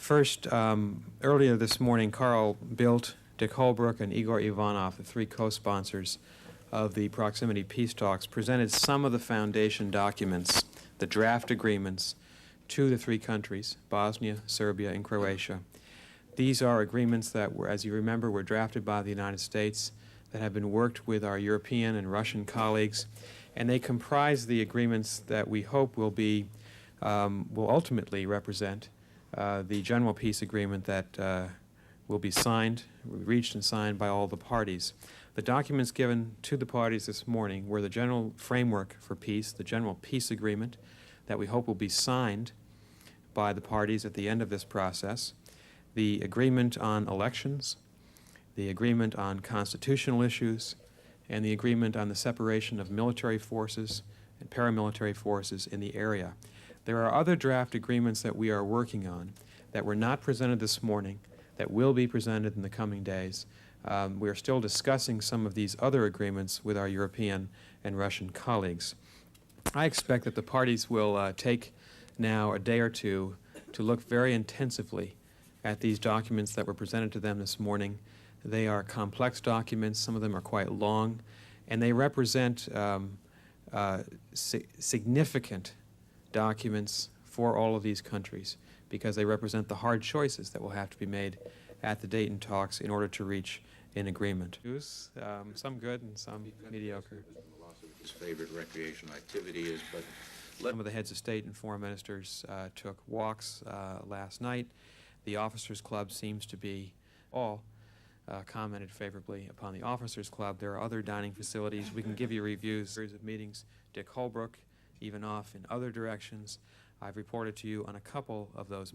First, earlier this morning, Carl Bildt, Dick Holbrooke, and Igor Ivanov, the three co-sponsors of the proximity peace talks, presented some of the foundation documents, the draft agreements, to the three countries, Bosnia, Serbia, and Croatia. These are agreements that were, as you remember, were drafted by the United States, that have been worked with our European and Russian colleagues, and they comprise the agreements that we hope will ultimately represent the general peace agreement that will be signed, reached and signed by all the parties. The documents given to the parties this morning were the general framework for peace, the general peace agreement that we hope will be signed by the parties at the end of this process, the agreement on elections, the agreement on constitutional issues, and the agreement on the separation of military forces and paramilitary forces in the area. There are other draft agreements that we are working on that were not presented this morning that will be presented in the coming days. We are still discussing some of these other agreements with our European and Russian colleagues. I expect that the parties will take now a day or two to look very intensively at these documents that were presented to them this morning. They are complex documents, some of them are quite long, and they represent significant documents for all of these countries because they represent the hard choices that will have to be made at the Dayton talks in order to reach an agreement. Some good and some mediocre. His favorite recreational activity is, but some of the heads of state and foreign ministers took walks last night. The Officers Club seems to be all commented favorably upon the Officers Club. There are other dining facilities. We can give you reviews, series of meetings. Dick Holbrooke, even off in other directions. I've reported to you on a couple of those